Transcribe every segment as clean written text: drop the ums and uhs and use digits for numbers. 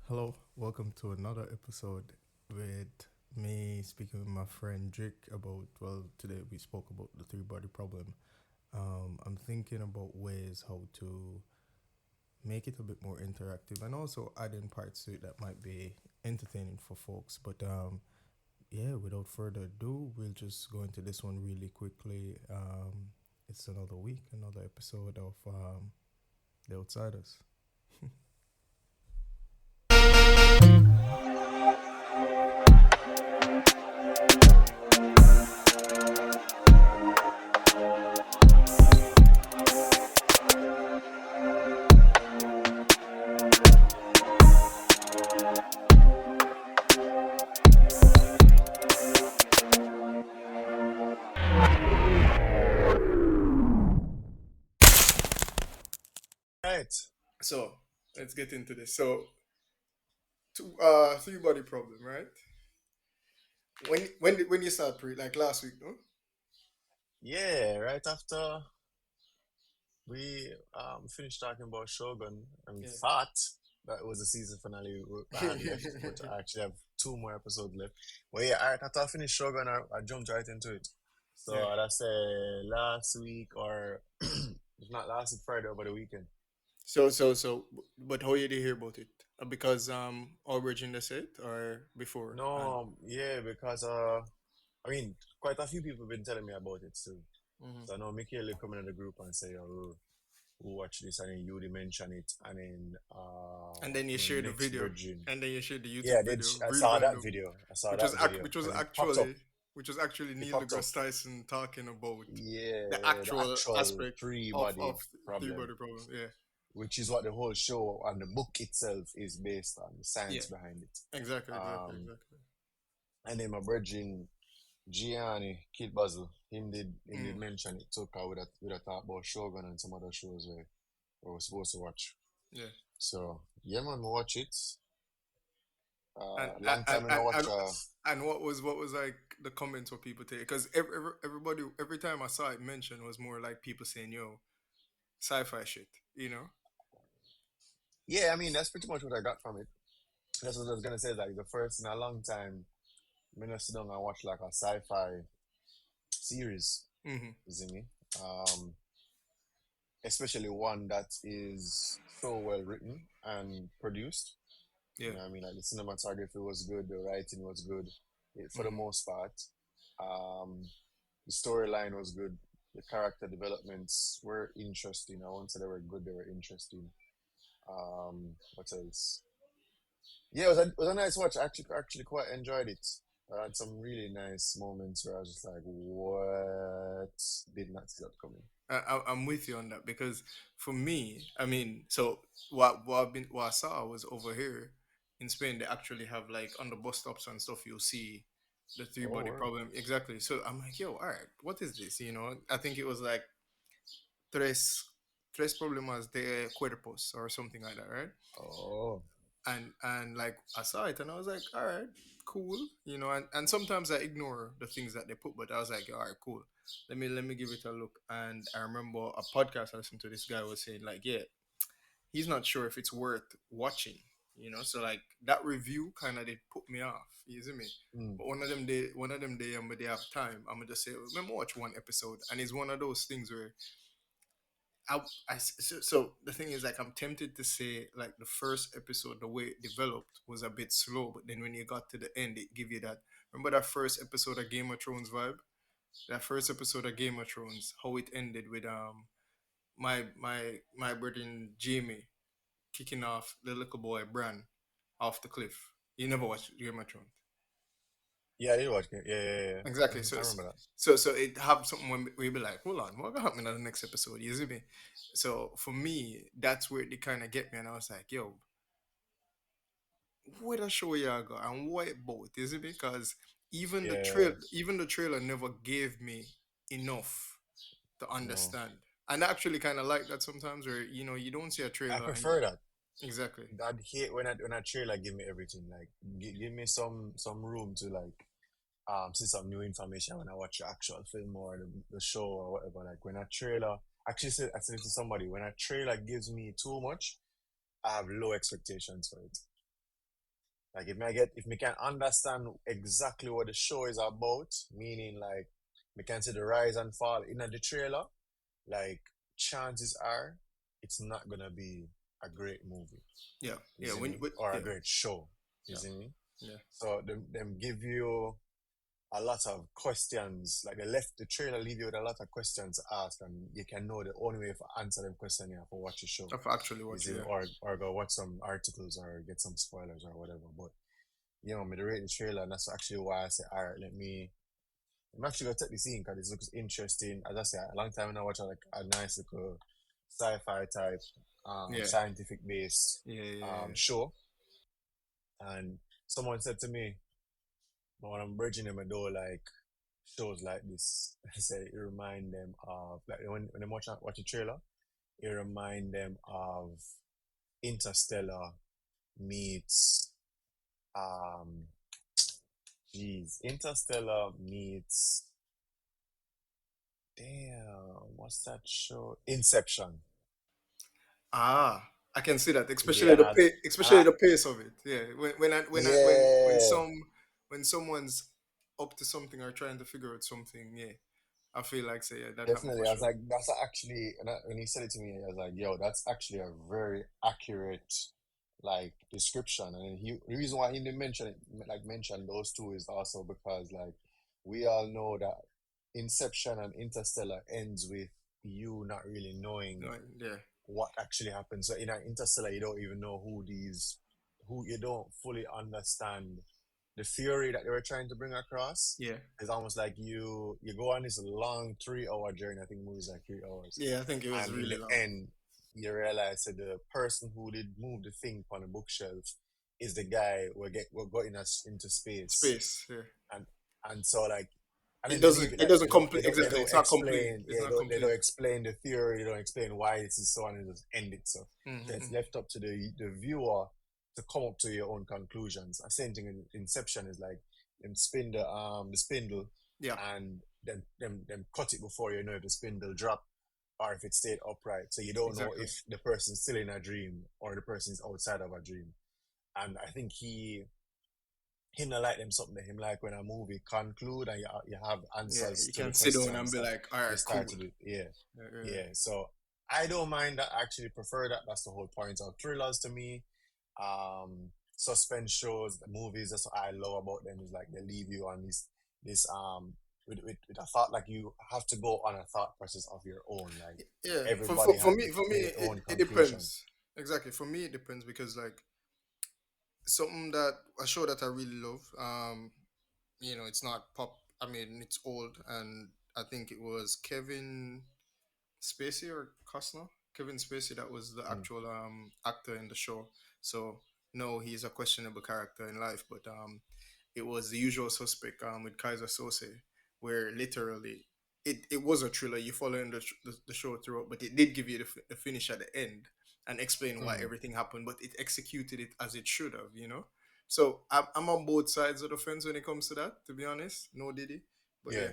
Hello, welcome to another episode with me speaking with my friend Drake about, today we spoke about the three body problem. I'm thinking about ways how to make it a bit more interactive and also add in parts to it that might be entertaining for folks. But without further ado, we'll just go into this one really quickly. It's another week, another episode of The Outsiders. Right. So let's get into this. Three body problem, right? When you start like last week, no? Yeah, right after we finished talking about Shogun and Yeah. thought that was the season finale I had left, but I actually have two more episodes left. But yeah, all right, after I finished Shogun, I jumped right into it. So Yeah. I'd say last week or if not last week, Friday over the weekend. But how you did hear about it? Because Origin that's it or before and. No, yeah, because I mean, quite a few people have been telling me about it too. Mhm. So I know Michaela coming in the group and say, "Oh, who watch this," and then you did mention it, and then And then you my share the next video, virgin. and then you share the Yeah, YouTube video, I real saw that random, video. I saw that video which was because actually it Neil popped up. deGrasse Tyson talking about the Yeah, the actual actual aspect three of body three problem, body problem. Yeah. which is what the whole show and the book itself is based on, the Yeah. science behind it. Um, Exactly. and then my virgin Gianni Kid Basil, him did Mm. mention it too, 'cause with a talk about Shogun and some other shows where we were supposed to watch. Yeah. So yeah, man, we watch it. And Long time I no watch. what was like the comments what people take? Because everybody every time I saw it mentioned was more like people saying, "Yo, sci-fi shit," you know? Yeah, I mean that's pretty much what I got from it. That's what I was gonna say. Like the first in a long time, I'm gonna sit down and watch like a sci-fi series. Mm-hmm. You see me? Um, Especially one that is so well written and produced. Yeah. You know, what I mean, like the cinematography was good, the writing was good, for the Mm-hmm. most part. Um, the storyline was good. The character developments were interesting. I won't say they were good; they were interesting. What else? Yeah, it was a nice watch. I actually quite enjoyed it. I had some really nice moments where I was just like, "What? Did not see that coming." I'm with you on that because for me, I mean, so what I saw was over here in Spain. They actually have like on the bus stops and stuff. You'll see the three Oh, body word. problem exactly. So I'm like, yo, all right, what is this? You know, I think it was like tres problemas de cuerpos or something like that, right? Oh, And like I saw it and I was like, all right, cool, you know. And sometimes I ignore the things that they put, but I was like, all right, cool. Let me give it a look. And I remember a podcast I listened to. This guy was saying like, yeah, he's not sure if it's worth watching, you know. So like that review kind of did put me off. You see me? mm, But one of them day, they have time. I'm gonna just say, let me watch one episode, and it's one of those things where so the thing is like I'm tempted to say like the first episode the way it developed was a bit slow, but then when you got to the end it give you that, remember that first episode of Game of Thrones vibe, that first episode of Game of Thrones, how it ended with my brother Jamie kicking off the little boy Bran off the cliff. You never watched Game of Thrones? yeah, I did watch it. Yeah, yeah, yeah. Exactly. So I remember that. so it have something when we be like, hold on, what gonna happen in the next episode? You see me? So for me, that's where they kind of get me, and I was like, yo, what a show y'all got and what about? You see me? Because Yeah, even the trailer never gave me enough to no, understand. And I actually kind of like that sometimes, where you know you don't see a I trailer and prefer that. exactly, I'd hate when a trailer give me everything. Like, give me some room to like see some new information when I watch the actual film or the show or whatever. Like when a trailer, I said it to somebody, when a trailer gives me too much, I have low expectations for it. Like if me can understand exactly what the show is about, meaning like me can see the rise and fall in the trailer, like chances are it's not gonna be a great movie. Yeah, You yeah. see me? Or a Yeah, great show. You yeah, see me? yeah. So them give you a lot of questions. Like they left the trailer leave you with a lot of questions to ask, and you can know the only way to answer them questions you have to watch the show. I've actually You watched see it. me? Yeah. Or go watch some articles or get some spoilers or whatever. But me to rate the trailer, and that's actually why I say, all right, I'm actually gonna take the scene because this looks interesting. As I said, a long time when I watch like a nice little sci-fi type, Yeah, scientific based yeah, yeah, show. And someone said to me, when I'm bridging them a door, like shows like this, I say it remind them of like when they watch a trailer, it remind them of Interstellar meets um Interstellar meets damn, what's that show? Inception. Ah, I can see that, especially Yeah, especially the pace of it. Yeah, yeah, when someone's up to something or trying to figure out something, yeah, I feel like say yeah, that happened definitely. for I was sure. like, that's actually, when he said it to me, I was like, yo, that's actually a very accurate like description. And the reason why he didn't mention it, like mention those two, is also because like we all know that Inception and Interstellar ends with you not really knowing No, yeah, what actually happened. So in an Interstellar, you don't even know who you don't fully understand the theory that they were trying to bring across. yeah, It's almost like you go on this long 3 hour journey. I think movies like 3 hours, yeah. I think it was and in really the long. end, you realize that the person who did move the thing on the bookshelf is the guy we're going us into space, Space, yeah. and so like and It then they leave doesn't. it It like that. doesn't complete They exactly. don't It's not complete. explain. It's Yeah, not they complete. don't explain the theory. They don't explain why this is so on, and just end it. So it's Mm-hmm. left up to the viewer to come up to your own conclusions. The same thing in Inception is like them spin the spindle, Yeah, and then cut it before you know if the spindle drop or if it stayed upright. So you don't know exactly. if the person's still in a dream or the person is outside of a dream. And I think him not like them something that him like when a movie conclude and you have Yeah, answers you to the can sit down and questions be that like, all you right, start cool. to do. Yeah, Yeah, yeah. So I don't mind that. I actually prefer that. That's the whole point of thrillers to me. Suspense shows, the movies. That's what I love about them. Is like they leave you on this with a thought. Like you have to go on a thought process of your own. Like yeah. everybody For has me, their own it conclusion. depends. Exactly. For me, it depends because like something that a show that I really love. It's not pop. I mean, it's old, and I think it was Kevin Spacey or Costner. Kevin Spacey, that was the Mm, actual actor in the show. So no, he's a questionable character in life, but it was the usual suspect with Kaiser Sose, where literally it was a thriller. You following the show throughout, but it did give you the finish at the end and explain why mm. everything happened, but it executed it as it should have. So I'm on both sides of the fence when it comes to that, to be honest. No Diddy. But Yeah, yeah.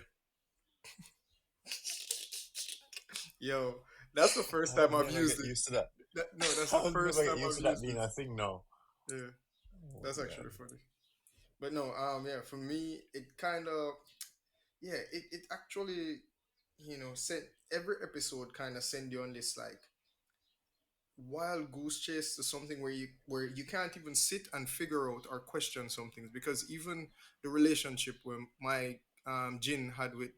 Yo, that's the first I'll time I've never used get it. used to that. No, that's the I'll first never get time used I've to that used being it. a thing now. Yeah, Oh that's God. actually funny. But no, yeah, for me, it kind of, yeah, it actually, sent every episode kind of send you on this like wild goose chase to something where you can't even sit and figure out or question some things because even the relationship where my Jin had with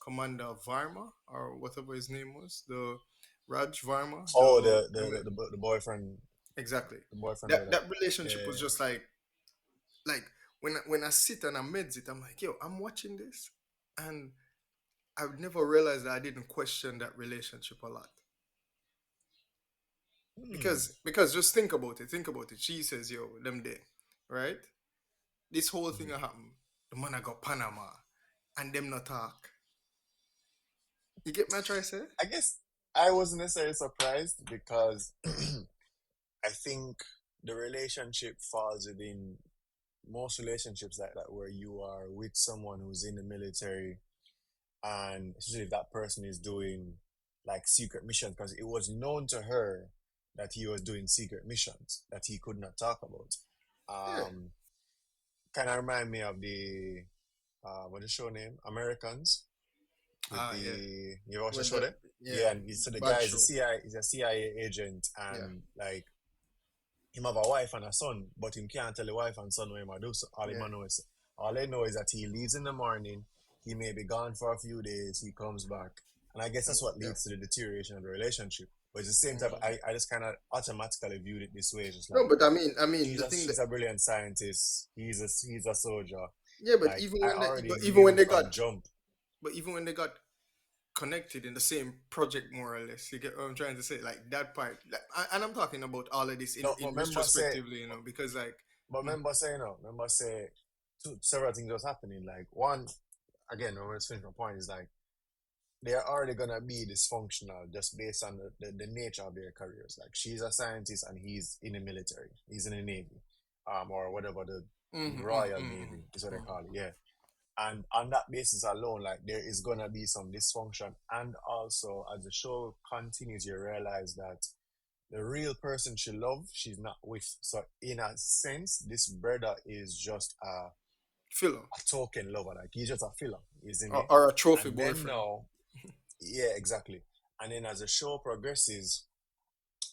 Commander Varma or whatever his name was, the Raj Varma, Oh, the boyfriend, exactly, the boyfriend that brother. that relationship was Yeah. just like when I sit and I meds it, I'm like, yo, I'm watching this, and I would never realize that I didn't question that relationship a lot. Hmm. Because just think about it. Think about it. She says, "Yo, them there, right? This whole thing Mhm. a happen. The man I got Panama, and them not talk. You get my try say? I guess I wasn't necessarily surprised because I think the relationship falls within most relationships like that where you are with someone who's in the military and especially if that person is doing like secret missions because it was known to her that he was doing secret missions that he could not talk about. Yeah. Um, kind of remind me of the what is the show name? Americans with Yeah. the you watch the When show the there? yeah, Yeah, and so the bad guy is a show. CIA, is a CIA agent, Yeah. and like him have a wife and a son, but him can't tell the wife and son what him a do. So Yeah. all they know is that he leaves in the morning. He may be gone for a few days. He comes back, and I guess that's what Yeah. leads to the deterioration of the relationship. But at the same time, Mhm. I just kind of automatically viewed it this way. It's just No, like but I mean, the thing that she's a brilliant scientist. He's a soldier. yeah, but Like even I when already when knew they from got jump. but even when they got connected in the same project, more or less, you get what I'm trying to say. Like that part, like, and I'm talking about all of this No, but in retrospectively, because like, mm, remember say several things was happening. Like one, again, when we're finishing my point is like they're already gonna be dysfunctional just based on the nature of their careers. Like she's a scientist and he's in the military, he's in the navy, or whatever the mm-hmm, Royal mm-hmm, Navy is what they mm-hmm. call it. Yeah, and on that basis alone, like there is gonna be some dysfunction, and also as the show continues, you realize that the real person she love, she's not with. So in a sense, this brother is just Filler a token lover. Like he's just a filler, isn't he? or a trophy And then boyfriend. now, yeah, exactly. And then as the show progresses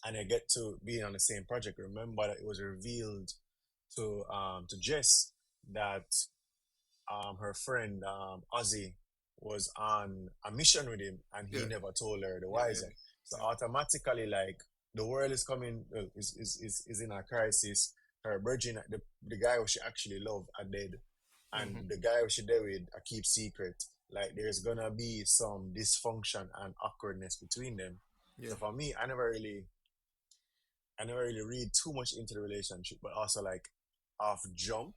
and they get to being on the same project, remember that it was revealed to Jess that her friend Ozzy was on a mission with him and he Yeah, never told her the yeah, yeah, wiser. So yeah. automatically, like the world is coming, is in a crisis. Her virgin, the guy who she actually loved, are dead, Mm-hmm. and the guy who she dead with, I keep secret. Like there's gonna be some dysfunction and awkwardness between them. Yeah. So for me, I never really read too much into the relationship, but also like off jump,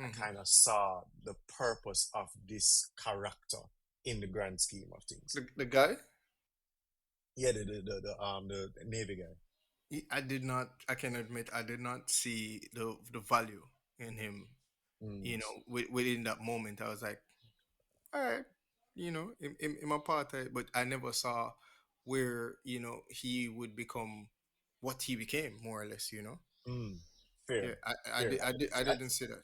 I Mm-hmm. kind of saw the purpose of this character in the grand scheme of things. The guy, Yeah, the Navy guy. I did not. I can admit I did not see the value in him. Mm, Within that moment, I was like, all right, in my part, but I never saw where he would become what he became, more or less. mm, Yeah, fair, fair. I didn't see that.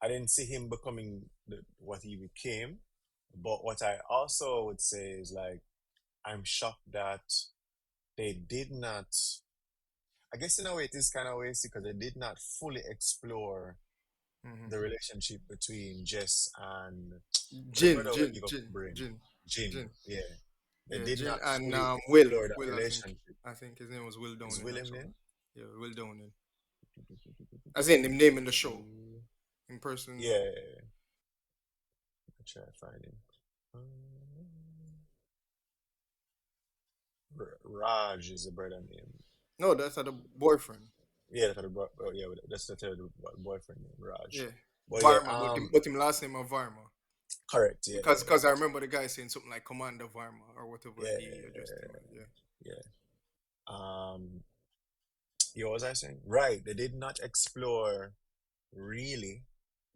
I didn't see him becoming what he became, but what I also would say is like I'm shocked that they did not. I guess in a way it is kind of wasted because they did not fully explore Hmm. the relationship between Jess and what the Jin, brother will Jin, give up Jin, brain, Jin, Jin. Jin. Yeah, they Yeah, did Jin not and fully Will, explore that Will. relationship. I think his name was Will Is Downing William actually. name? Yeah, Will Downing. As in him naming the show in person. Yeah, I try to find him. Raj is the brother name. No, that's the boyfriend. Yeah, yeah, that's the third boyfriend name, Raj. Yeah, But yeah, Varma, but him last name of Varma. correct. Yeah, Because I remember the guy saying something like Commander Varma or whatever yeah, he addressed him as. Yeah. yeah. Yeah, what was I saying? Right, they did not explore really.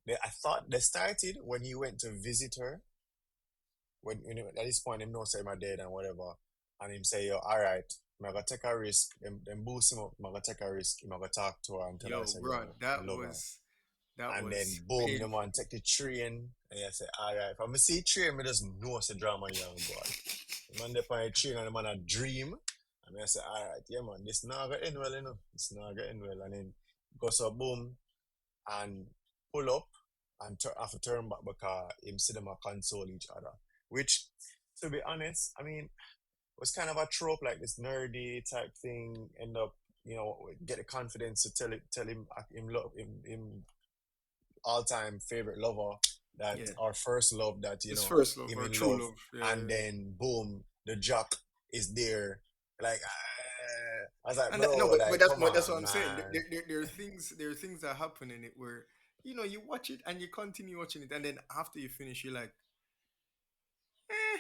I thought they started when he went to visit her. At this point, him know say my dead and whatever, and him say, "Yo, all right, I'm gonna take a risk." Them boost him up. I'm gonna take a risk. I'm gonna talk to her and tell her, Yo, say, bro, "Yo, I love her." that And then was boom, the painful. man take the train. And I say, all right, if I see train, I just know it's a drama young boy. The man there on the train and the man a dream. And I say, all right, yeah man, this not gonna end well, you know. This not gonna end well. And then go so boom and pull up and have to turn back because him see them a console each other. Which, to be honest, I mean, was kind of a trope like this nerdy type thing. End up, get the confidence to tell him love him all time favorite lover that Yeah, our first love that his first love him or in true love love. Yeah, and yeah. then boom the jock is there like I was like And no, bro but like come that's what on I'm saying. man There are things that happen in it where you watch it and you continue watching it, and then after you finish, you're like, eh.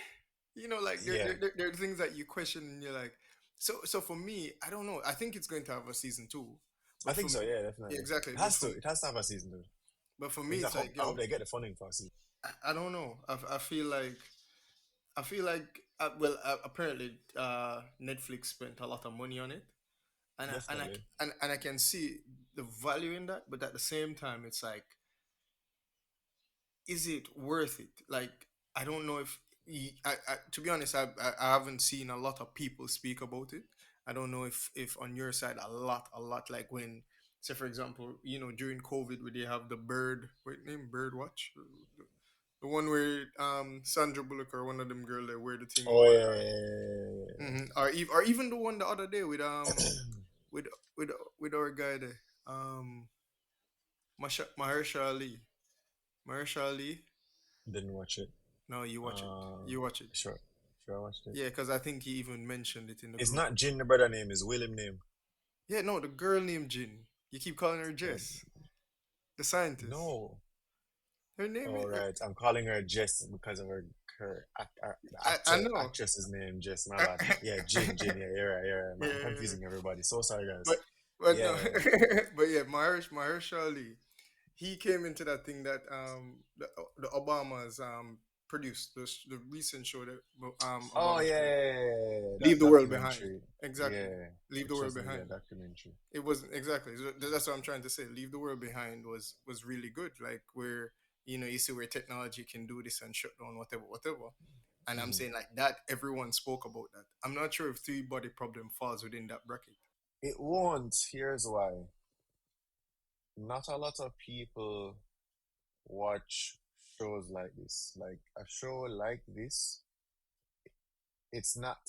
Like yeah there are things that you question, and you're like, so for me, I don't know. I think it's going to have a season two, I but for think me, so yeah yeah, definitely exactly. it has to have a season 2 But for at me, least it's like, I hope yo, they get the funding for a season I don't know. I feel like apparently Netflix spent a lot of money on it, and definitely I can see. the value in that, but at the same time, it's like, is it worth it? Like, I don't know if to be honest, I haven't seen a lot of people speak about it. I don't know if on your side a lot like when, say for example, during COVID, where they have the bird, what name, bird watch, the one where Sandra Bullock or one of them girl, they wear the thing Oh over yeah, their eye. Or even the one the other day with with with our guy there, Mahershala Ali. Mahershala Ali. didn't watch it. No, you watch it. Um, You watch it. sure, sure, I watched it. Yeah, because I think he even mentioned it in the It's group. not Jin, the brother name. Is William name. Yeah, no, the girl named Jin. You keep calling her Uh, Jess, the scientist. no. Her name All is. right, I'm calling her Jess because of the I actor know. actress's name, Jess. My bad. Yeah, Jin, Jin. Yeah, you're right. You're right. Man, I'm Yeah, confusing everybody. So sorry, but guys. no, Yeah, yeah. but yeah, Mahershala Ali. He came into that thing that the Obamas produced the recent show that Oh Obama yeah, produced. yeah, yeah, yeah, yeah. Leave That the world behind. documentary. Exactly. Yeah, Leave the the world social media behind. documentary. It wasn't exactly. So that's what I'm trying to say. Leave the world behind was really good. Like where you see where technology can do this and shut down whatever, whatever. And I'm Mhm. saying like that. Everyone spoke about that. I'm not sure if three body problem falls within that bracket. It won't. Here's why. Not a lot of people watch shows like this. Like a show like this, it's not.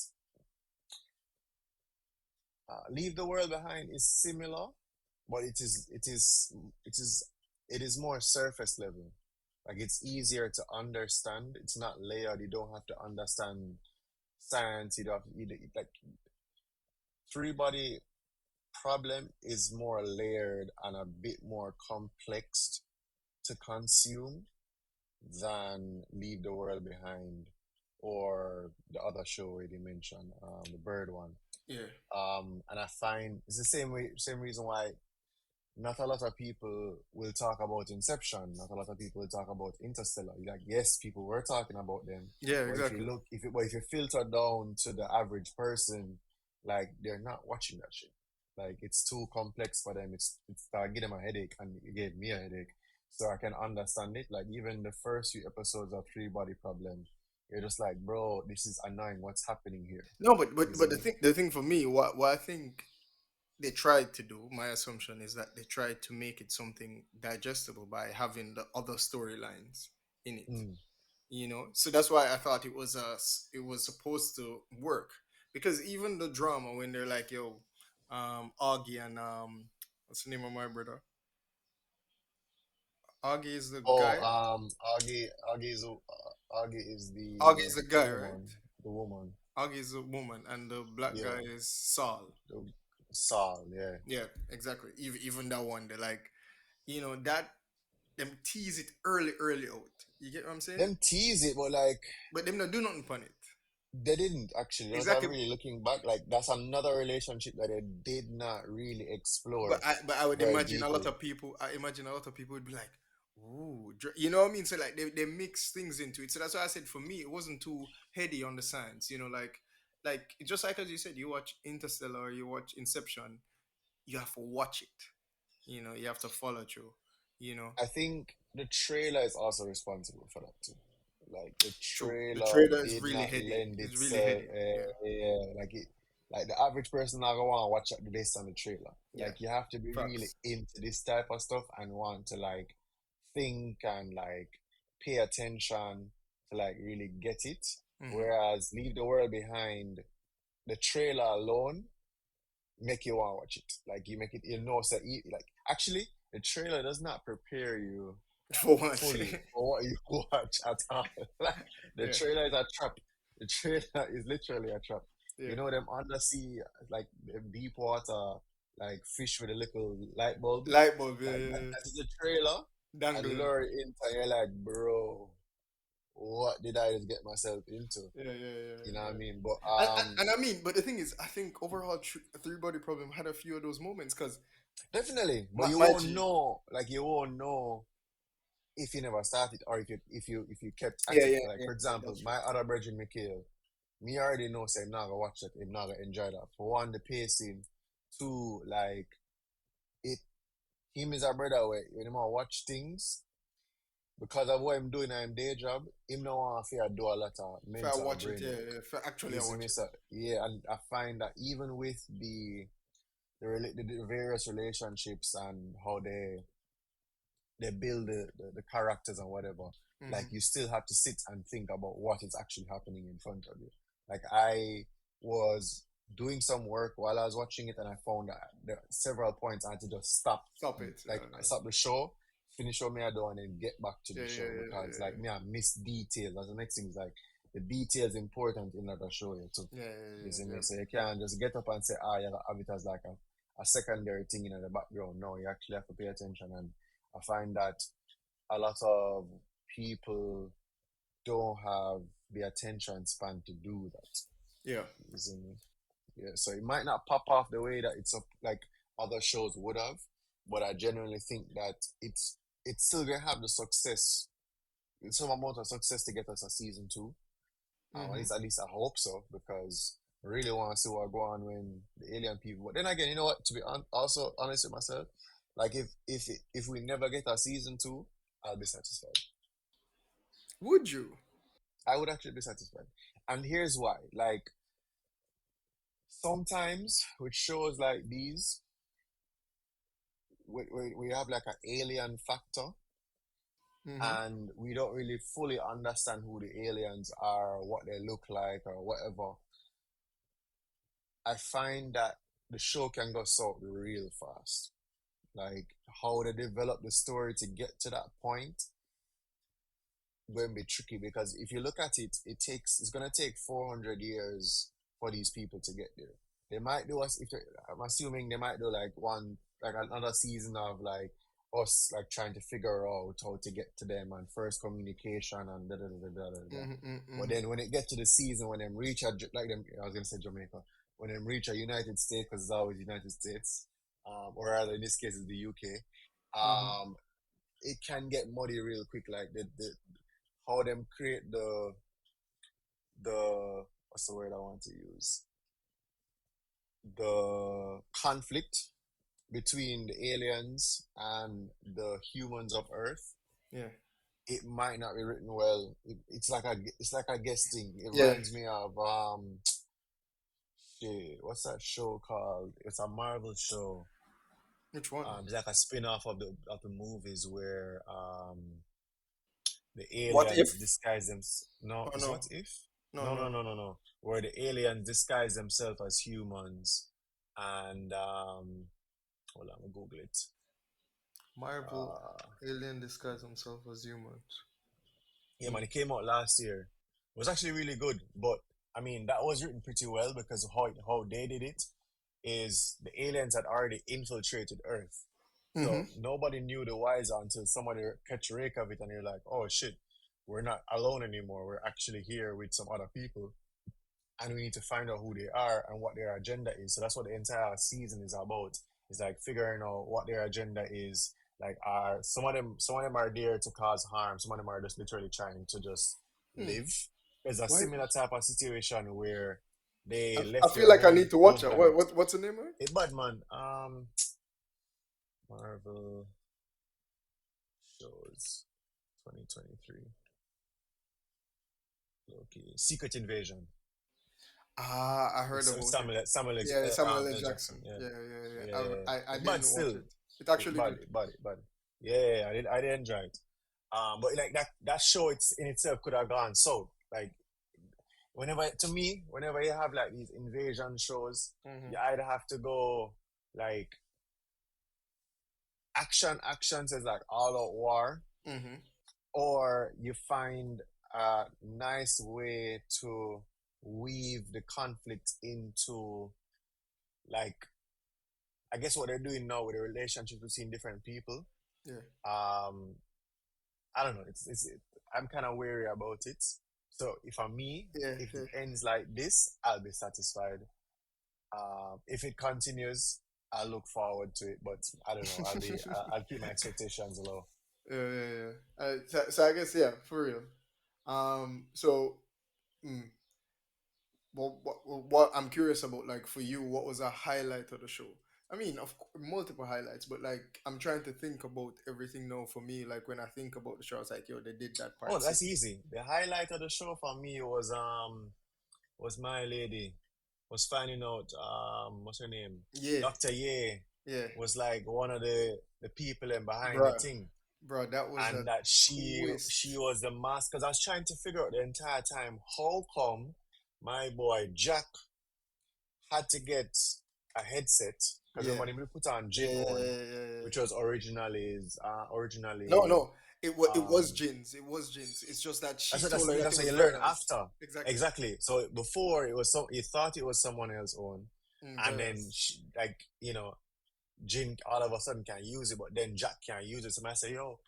Leave the World Behind is similar, but it is more surface level. Like it's easier to understand. It's not layered. You don't have to understand science. You don't have to, like three body problem is more layered and a bit more complex to consume than Leave the World Behind or the other show you mentioned, the bird one. Yeah. And I find it's the same reason why not a lot of people will talk about Inception. Not a lot of people will talk about Interstellar. Like, yes, people were talking about them, Yeah. but if you Exactly. look, if you filter down to the average person, like they're not watching that shit. Like it's too complex for them. It's giving them a headache, and it gave me a headache. So I can understand it. Like even the first few episodes of Three Body Problem, you're just like, bro, this is annoying. What's happening here? No, You but see? the thing for me, what I think they tried to do, my assumption is that they tried to make it something digestible by having the other storylines in it. Mm. So that's why I thought it was supposed to work, because even the drama when they're like, yo, Augie and what's the name of my brother? Augie is the Oh, guy. Augie is Augie is the the guy, right? woman, the woman, Augie is the woman, and the black guy yeah, is Saul. the Saul, yeah. Yeah, exactly. Even that one, they're like, that them tease it early out. You get what I'm saying? Them tease it, but like But them not do nothing upon it. they didn't actually. Because I'm Exactly. really looking back, like that's another relationship that they did not really But explore I would very imagine a lot deeply. of people. I imagine a lot of people would be like, "Ooh," you know what I mean? So like they mix things into it. So that's why I said for me it wasn't too heady on the science. Like just like as you said, you watch Interstellar or you watch Inception, you have to watch it. You have to follow through. You know, I think the trailer is also responsible for that too. Like the true. The trailer trailer is did really not heady. lend It's really itself. heady. Yeah, Like it, like the average person not gonna want to watch it based on the trailer. yeah. Like you have to be really Facts. into this type of stuff and want to like think and like pay attention to like really get it. Hmm. Whereas Leave the World Behind, the trailer alone make you want to watch it. Like you make it, so like actually the trailer does not prepare you For once. fully for what you watch at all. Like, the Yeah, trailer is a trap. The trailer is literally a trap. yeah. You know them undersea, like them deep water, like fish with a little light bulb. Light bulb. Yeah, Like yeah, that, yeah. that's the trailer, and Dangling. lure it into. And you're like, bro, what did I just get myself into? Yeah, yeah, yeah, You know what I yeah. mean? But And I mean, but the thing is, I think overall, Three Body Problem had a few of those moments because definitely. But my, you my won't G, know, like you won't know if you never started or if you kept at yeah, it. yeah, Like yeah, for yeah, example, that's true. my other brethren Mikhail, me already know say I'm not gonna watch it, I'm not gonna enjoy that. For one, the pacing, two, like it. him is a brother where when him a watch things because of what I'm doing in him day job, him no want to do a lot of If I mental and watch it, brain yeah, work. yeah. If I, actually, You I see watch me, it. so yeah, and I find that even with the various relationships and how they build the characters and whatever, like Mm-hmm. you still have to sit and think about what is actually happening in front of you. Like I was doing some work while I was watching it, and I found that there are several points I had to just stop, Stop it. like I stop the show, finish what me I do, and then get back to Yeah, the yeah, show because like me I miss details. That's the next thing is like the details important in that show you too. yeah, yeah, You see yeah, me? yeah, So you yeah. can't just get up and say, ah, you have it as like a secondary thing in the background. No, you actually have to pay attention. And I find that a lot of people don't have the attention span to do that. Yeah. You see me? Yeah, so it might not pop off the way that it's up like other shows would have, but I genuinely think that it's still gonna have the success, some amount of success to get us a season two. Mm-hmm. At least I hope so because I really want to see what go on when the alien people. But then again, you know what? To be also honest with myself, like if we never get a season two, I'll be satisfied. Would you? I would actually be satisfied, and here's why. Like sometimes with shows like these, we have like an alien factor, Mm-hmm. and we don't really fully understand who the aliens are, what they look like, or whatever. I find that the show can go south real fast. Like how they develop the story to get to that point going to be tricky because if you look at it, it's gonna take 400 years for these people to get there. They might do us if I'm assuming they might do like one like another season of like us like trying to figure out how to get to them and first communication and da da da da da da. Da. Mm-hmm. But Mm-hmm. then when it get to the season when them reach a like them I was gonna say Jamaica when them reach a United States because it's always United States or rather in this case it's the UK Mm-hmm. um it can get muddy real quick like the how them create the what's the word I want to use the conflict between the aliens and the humans of Earth. Yeah. It might not be written well. It's like a guest thing. It Yeah. reminds me of shit, what's that show called? It's a Marvel show. Which one? It's like a spin-off of the movies where the What if? aliens disguise them. No, Oh is no. what if? No, No, no. no, no, no, no. Where the aliens disguise themselves as humans, and hold on, I'll Google it. Marvel Uh, alien disguise himself as humans. yeah, Hmm. man, it came out last year. It was actually really good, but I mean that was written pretty well because of how they did it is the aliens had already infiltrated Earth, Mm-hmm. so nobody knew the wiser until somebody catch rake of it, and you're like, oh shit, we're not alone anymore. We're actually here with some other people and we need to find out who they are and what their agenda is. So that's what the entire season is about. It's like figuring out what their agenda is. Like are some of them are there to cause harm. Some of them are just literally trying to just Hmm. live. There's a Why? similar type of situation where I, they I left feel their like I need to watch home it. planet. What's the name of it? Hey, bad man. Marvel shows 2023. Okay, Secret Invasion. Ah, I heard It's about it. Yeah, Samuel L. L. Jackson. Jackson. Yeah. Yeah, yeah, yeah. Yeah, yeah, I but didn't watch still, it. It's actually good. but yeah, yeah, yeah, I did enjoy it. But like that show, it's in itself could have gone so like whenever you have like these invasion shows, Mm-hmm. you either have to go like action says like all out war, Mm-hmm. or you find a nice way to weave the conflict into like I guess what they're doing now with the relationships between different people. Yeah. Um, I don't know. I'm kind of wary about it. So if I'm me, Yeah. if Yeah. it ends like this, I'll be satisfied. If it continues, I'll look forward to it. But I don't know. I'll keep my expectations low. Yeah, yeah, yeah. So I guess yeah, for real. So, mm, what I'm curious about, like for you, what was a highlight of the show? I mean, multiple highlights, but like I'm trying to think about everything now for me. Like when I think about the show, I was like, yo, they did that Oh, part sick. that's easy. The highlight of the show for me was my lady was finding out what's her name? Yeah, Dr. Ye yeah, was like one of the people and behind the bro, thing. bro, that was a And that she twist, was the mask because I was trying to figure out the entire time how come my boy Jack had to get a headset because yeah, when he put on yeah, Jin yeah, yeah, on, yeah, yeah. which was No, originally no, it was um Jin's. It was Jin's. It's just that she that's told her that that's it what was you learn Verna's. after. Exactly. Exactly. So before it was so you thought it was someone else own, and then Verna's. like Jin all of a sudden can use it, but then Jack can't use it. So I say, yo,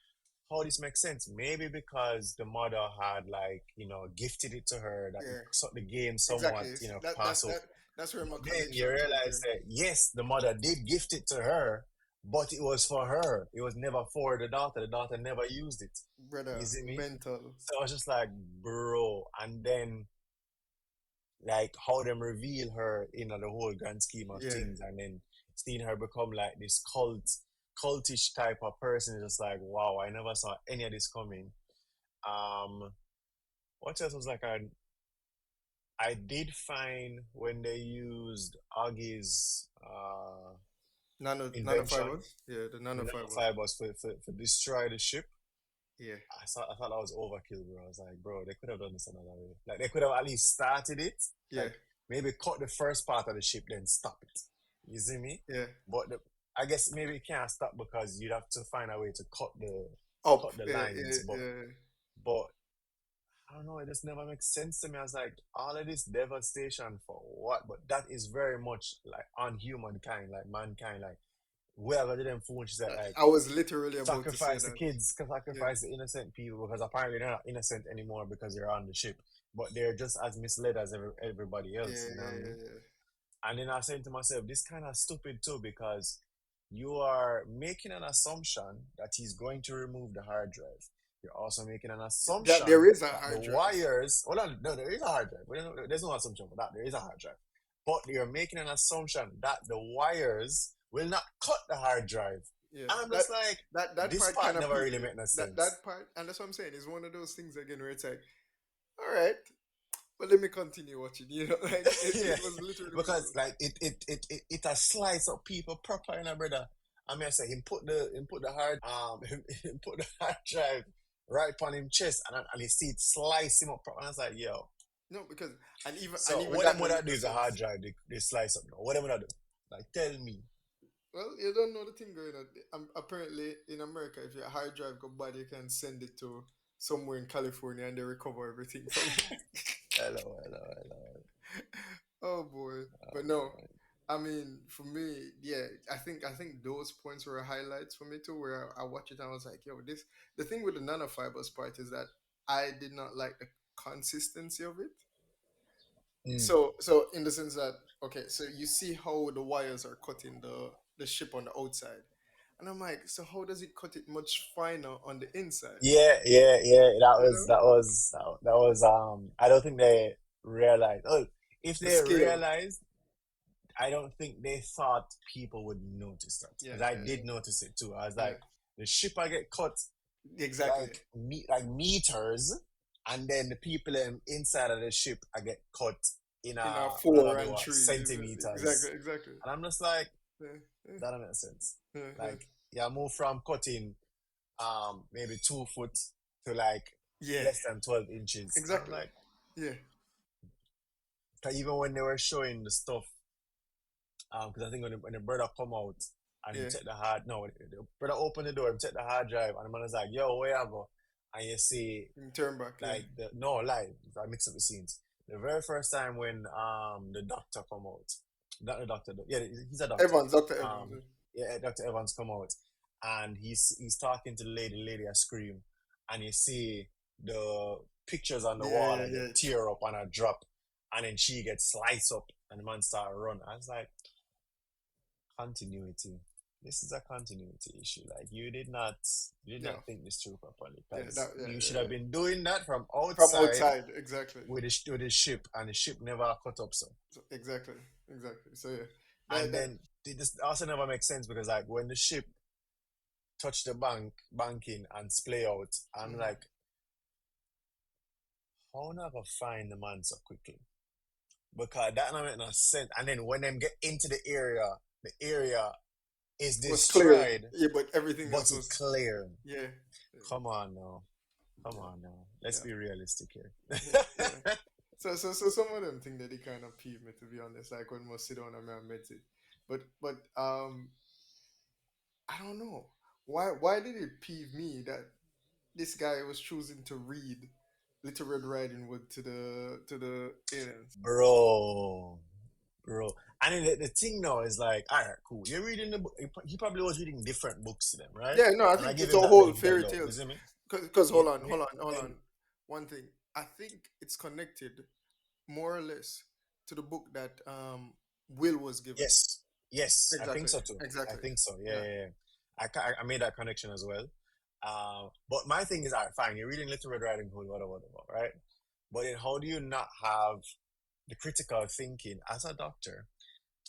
how this makes sense? Maybe because the mother had like gifted it to her that Yeah, the game exactly. somewhat pass over. That's where my Then you connection came realize to. that yes, the mother did gift it to her, but it was for her. It was never for the daughter. The daughter never used it. You Brother, see me? mental. So I was just like, bro. And then like how them reveal her in the whole grand scheme of Yeah. things, and then seeing her become like this cultish type of person is just like, wow, I never saw any of this coming. Um, what else was like I did find when they used Augie's invention, Nanofibers. Yeah, the the nanofibers. nanofibers for destroy the ship. Yeah. I thought that was overkill, bro. I was like, bro, they could have done this another way. Like they could have at least started it, Yeah. like maybe cut the first part of the ship, then stop it. You see me? Yeah. But I guess maybe it can't stop because you'd have to find a way to Up. cut the Yeah, lines. yeah, yeah. But I don't know, it just never makes sense to me. I was like, all of this devastation for what? But that is very much like on humankind, like mankind, like whoever did them fools that like I was literally about to say sacrifice the that. kids, Yeah. sacrifice the innocent people because apparently they're not innocent anymore because they're on the ship, but they're just as misled as everybody Yeah, else. You know what I yeah, mean? yeah, And then I was saying to myself, this kind of stupid too because you are making an assumption that he's going to remove the hard drive. You're also making an yeah. That there assumption is a that the hard drive. wires. Hold on, no, there is a hard drive. There's no assumption for that. There is a hard drive, but you're making an assumption that the wires will not cut the hard drive. Yeah. And I'm That just like, that this part kind part of never peaked really me. made no That sense. that part, and that's what I'm saying. Is one of those things again where it's like, all right, but let me continue watching. You know, like Yeah, it was literally one of because those. like it has sliced up people proper, brother. I mean, I say him put the hard him put the hard drive right on him chest, and he see it slice him up proper. And I was like, yo. No, because and So even what that them would don't I make do no is a hard sense. drive they slice up now. What them would I do? Like tell me. Well, you don't know the thing going on. Apparently, in America, if your hard drive go bad, you can send it to somewhere in California and they recover everything from it. Hello. Oh boy, but no, I mean, for me, yeah, I think those points were highlights for me too. Where I watched it and I was like, yo, this. The thing with the nanofibers part is that I did not like the consistency of it. Mm. So in the sense that okay, so you see how the wires are cutting the ship on the outside, and I'm like, so how does it cut it much finer on the inside? Yeah. That You was know, I don't think they realized. Oh, if the they scale. realized, I don't think they thought people would notice that Yeah, because I yeah, did notice it too. I was yeah. like, the ship I get cut Exactly. like like meters, and then the people inside of the ship I get cut in In a another four and what three. Exactly, centimeters, exactly. and I'm just like Yeah, yeah, that don't make sense. yeah, Like yeah, move from cutting maybe 2 foot to like yeah. less than 12 inches. I'm Exactly. like, Yeah, 'cause even when they were showing the stuff, because I think when the brother come out and he yeah. check the hard, no, when the brother open the door and check the hard drive, and the man is like, "Yo, where you go?" And you see Turn back. Yeah. like the no live, I mix up the scenes. The very first time when the doctor come out, not the doctor, yeah, he's a doctor. Evans, Doctor Evans. Um, yeah, Dr. Evans come out, and he's talking to the lady I scream, and you see the pictures on the Yeah, wall yeah, and they yeah. tear up and a drop, and then she gets sliced up, and the man start run. I was like, continuity. This is a continuity issue. Like you did Yeah, not think this through properly yeah. because Yeah, you should yeah, have yeah. been doing that from From outside outside, exactly. with the ship, and the ship never cut up so. So, exactly, exactly. So yeah, And that then this also never makes sense because like when the ship touched the banking and splay out, I'm Mm-hmm. like, how never find the man so quickly? Because that don't make no sense. And then when them get into the area is Was clear. destroyed, Yeah, but everything but else it was. clear. Yeah. Come on now. Come Yeah. on now. Let's Yeah. be realistic here. Yeah. Yeah. So some of them think that they kind of peeve me, to be honest. Like when we sit down and I met it, but I don't know why did it peeve me that this guy was choosing to read Little Red Riding Hood to the aliens. Bro. Bro. And then the thing now is like, all right, cool. You're reading the book. He probably was reading different books to them, right? Yeah, no, I And I think give it's a him that whole benefit of the fairy doubt. You tales. see me? Because Yeah, hold then on. One thing, I think it's connected more or less to the book that Will was given. yes, yes, I think Exactly, so too. I exactly. think so. Yeah, Yeah. yeah, yeah. I made that connection as well. But my thing is, all right, fine. You're reading Little Red Riding Hood, whatever, right? But then how do you not have the critical thinking as a doctor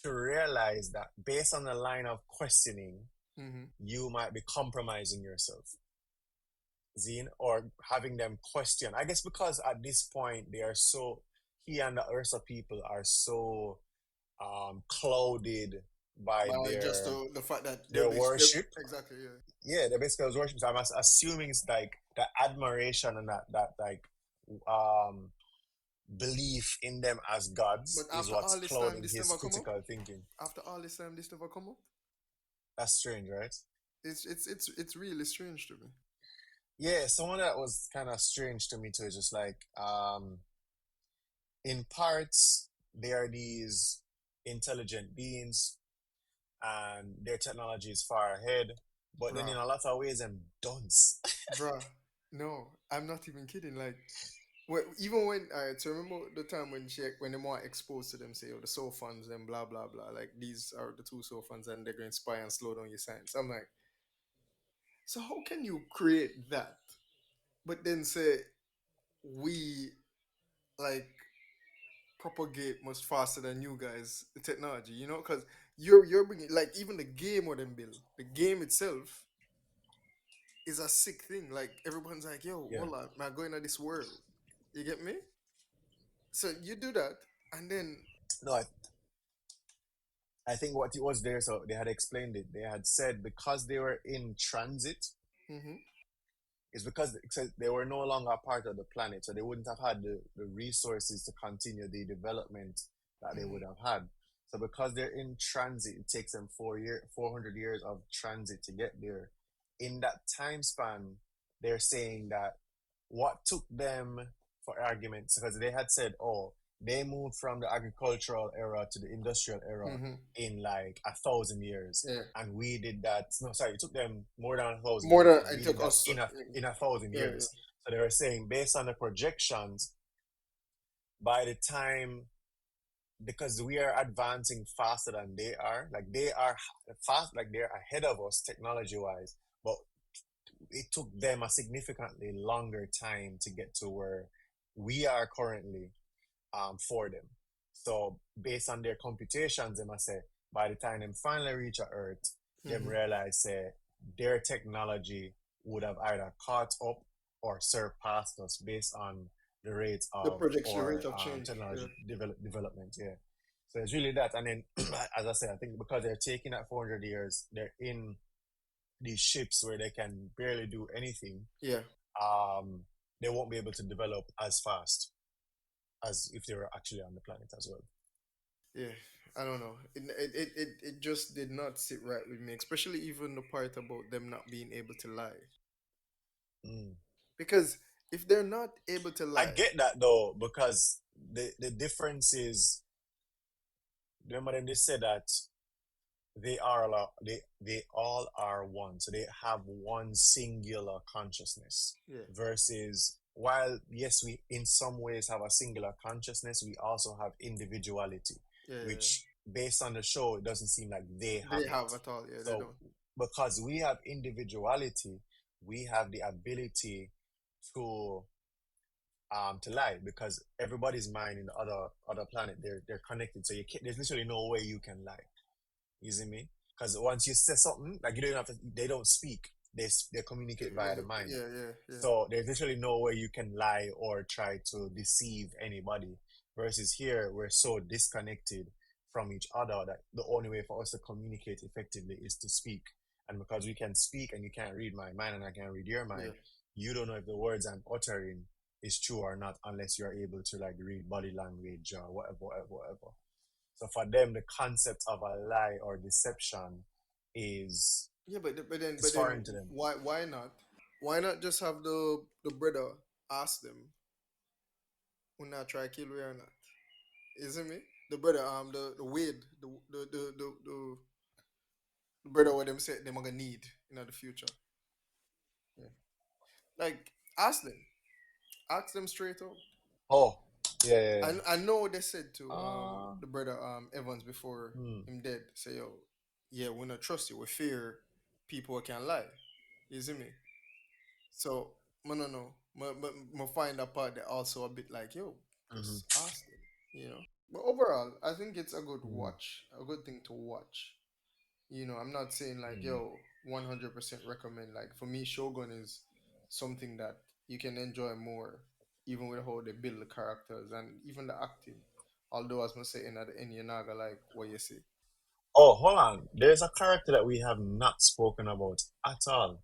to realize that based on the line of questioning, Hmm. you might be compromising yourself, Zine, or having them question? I guess because at this point they are so, he and the Ursa people are so clouded by By just the fact that their they're worship. exactly, yeah. Yeah, they're basically worship. So I'm assuming it's like that admiration and that like um belief in them as But gods is after what's all this time, clouding this his never come up. critical thinking. After all this time, this never come up. That's strange, right? It's really strange to me. Yeah, someone that was kind of strange to me too is just like in parts they are these intelligent beings and their technology is far ahead, but then in Bruh, a lot of ways them dunce. bruh. No, I'm not even kidding. Like, even when I so remember the time when when they more exposed to them, say, oh, the soul funds and blah blah blah. Like these are the two soul funds, and they're going to spy and slow down your science. I'm like, so how can you create that, but then say we like propagate much faster than you guys the technology? You know, because you're bringing like even the game or them build the game itself is a sick thing. Like everyone's like, yo, Yeah. hold on, am I going to this world? You get me? So you do that, and then No, I think what it was there, so they had explained it. They had said because they were in transit, hmm it's because they were no longer a part of the planet, so they wouldn't have had the resources to continue the development that they hmm would have had. So because they're in transit, it takes them 400 years of transit to get there. In that time span, they're saying that what took them, for arguments, because they had said, oh, they moved from the agricultural era to the industrial era hmm in like 1,000 years, yeah, and we did that. No, sorry, it took them more than 1,000 more years, than and it we did took that us. in 1,000 Yeah, yeah. years. So they were saying, based on the projections, by the time, because we are advancing faster than they are, like they are fast, like they're ahead of us technology wise, but it took them a significantly longer time to get to where we are currently, for them. So based on their computations, they must say by the time them finally reach Earth, them hmm realize say their technology would have either caught up or surpassed us based on the rates The of projection rate our of change. Yeah. development. Yeah. So it's really that. And then, as I said, I think because they're taking that 400 years, they're in these ships where they can barely do anything. Yeah. Um, they won't be able to develop as fast as if they were actually on the planet as well. Yeah. I don't know. It just did not sit right with me, especially even the part about them not being able to lie. Mm. Because if they're not able to I lie, get that though, because the difference is, remember them they said that they all are one, so they have one singular consciousness. yeah, Versus, while yes, we in some ways have a singular consciousness, we also have individuality, yeah, yeah, yeah. which based on the show, it doesn't seem like they have They it. have at all. Yeah, they So don't. because we have individuality, we have the ability to to lie, because everybody's mind in the other planet, they're connected, so there's literally no way you can lie. You see me? Because once you say something, like you don't have to, they don't speak. They communicate via the mind. Yeah, yeah, yeah. So there's literally no way you can lie or try to deceive anybody. Versus here, we're so disconnected from each other that the only way for us to communicate effectively is to speak. And because we can speak and you can't read my mind and I can't read your Yeah. mind, you don't know if the words I'm uttering is true or not unless you're able to like read body language or whatever, whatever, whatever. So for them, the concept of a lie or deception is Yeah, is but then foreign to them. why not? Why not just have the brother ask them who not try kill we or not? Isn't me? The brother the Wade the brother what them said them gonna need in the future. Yeah. Like ask them straight out. Oh, yeah, yeah, yeah. I know they said to Uh, the brother Evans before hmm. him dead say yo yeah we not trust you we fear people can lie. You see me? So, I don't know. I find that part that also a bit like, yo, Hmm. just ask them, you know. But overall, I think it's a good Hmm. watch, a good thing to watch. I'm not saying like, Hmm. yo, 100% recommend. Like, for me, Shogun is something that you can enjoy more, even with how they build the characters and even the acting. Although, as I say, in at the end, you're not gonna like what you see. Oh, hold on. There's a character that we have not spoken about at all.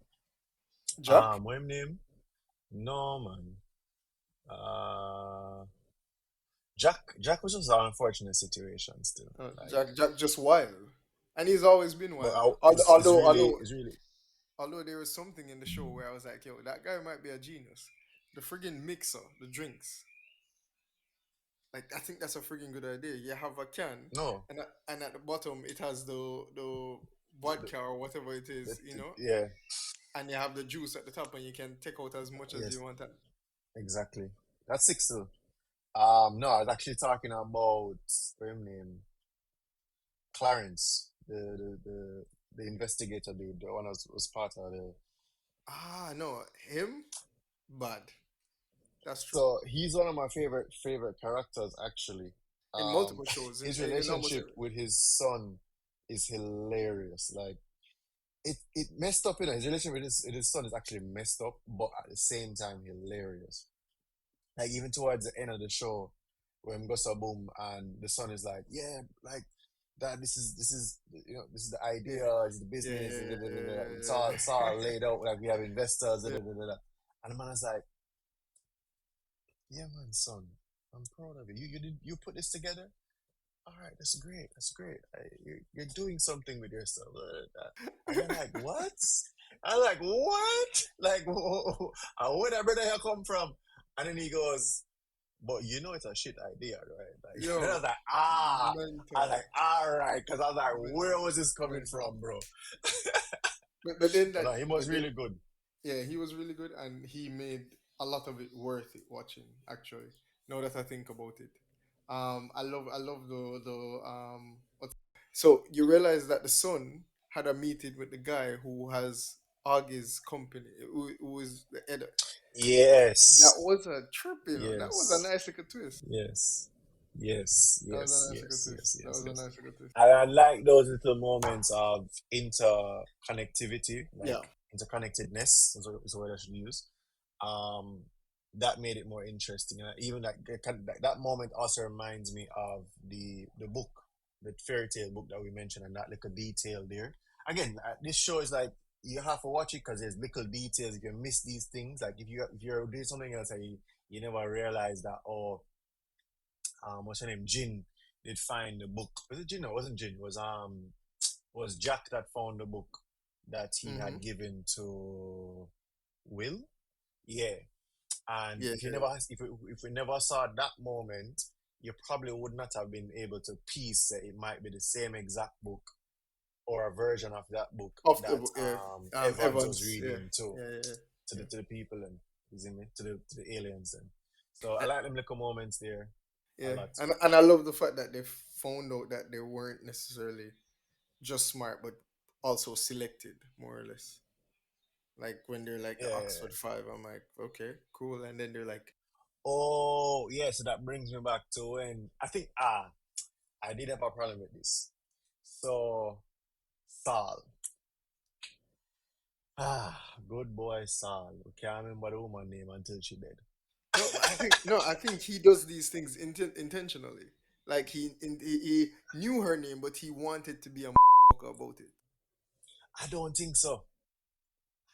Jack? What his name? No, man. Uh, Jack. Jack was just an unfortunate situation still. Like, Jack just wild. And he's always been but wild. it's really. Although there was something in the show where I was like, yo, that guy might be a genius. The friggin' mixer, the drinks. Like, I think that's a friggin' good idea. You have a can, No. and at the bottom, it has the The, vodka or whatever it is. yeah. And you have the juice at the top, and you can take out as much as Yes. you want. Exactly. That's six still. No, I was actually talking about what's his name? Clarence, the investigator dude, the one that was part of the. Ah, no, him? Bad. That's true. So he's one of my favorite characters actually. In multiple shows, His in almost relationship every. with his son is hilarious. Like it messed up, His relationship with his son is actually messed up, but at the same time hilarious. Like even towards the end of the show, when goes a boom and the son is like, yeah, like that. This is this is the Yeah, idea, this is the yeah, business. Da, da, da, da, da. It's all yeah, laid out. Like we have investors. Da, yeah. da, da, da, da. And the man is like, yeah, man, son, I'm proud of you. You put this together. All right, that's great. That's great. You're doing something with yourself. And you're like, what? I'm like, what? Like, where that brother here come from? And then he goes, but you know it's a shit idea, right? Like, and I Yo, was like, ah. I was mental, like, all right, because I was like, where mental, was this coming mental. from, bro? But then But no, he was but then really good. yeah, he was really good, and he made a lot of it worth it watching. Actually, now that I think about it, I love the so you realize that the son had a meeting with the guy who has Augie's company, who is the head. That Yes. was a trip. That was a Yes. nice little twist. Yes. Yes. That was a Yes. nice little Yes. twist. Yes. That Yes. was a Yes. nice little twist. I like those little moments of interconnectivity, like Yeah, interconnectedness is a word I should use. Um, that made it more interesting. And even that moment also reminds me of the book, the fairy tale book that we mentioned, and that little detail there. Again, this show is like you have to watch it because there's little details. If you miss these things, like if you're doing something else and you never realize that, oh, what's her name, Jin did find the book. Was it Jin? No, it wasn't Jin. Was Jack that found the book that he mm-hmm. had given to Will? Yeah. And Yeah, if we never saw that moment, you probably would not have been able to piece that it might be the same exact book or a version of that book of the that book, yeah. Evans was Evans, yeah, reading to yeah, yeah, yeah. to the people and to the aliens and so I like them little moments there a Yeah, lot. and I love the fact that they found out that they weren't necessarily just smart, but also selected more or less. Like when they're like the Yeah. Oxford Five, I'm like, okay, cool, and then they're like, Oh, yeah. So that brings me back to when I think I did have a problem with this. So Saul. Good boy Saul. We can't remember the woman name until she dead. No, but I think he does these things intentionally. Like he knew her name, but he wanted to be a about it. I don't think so.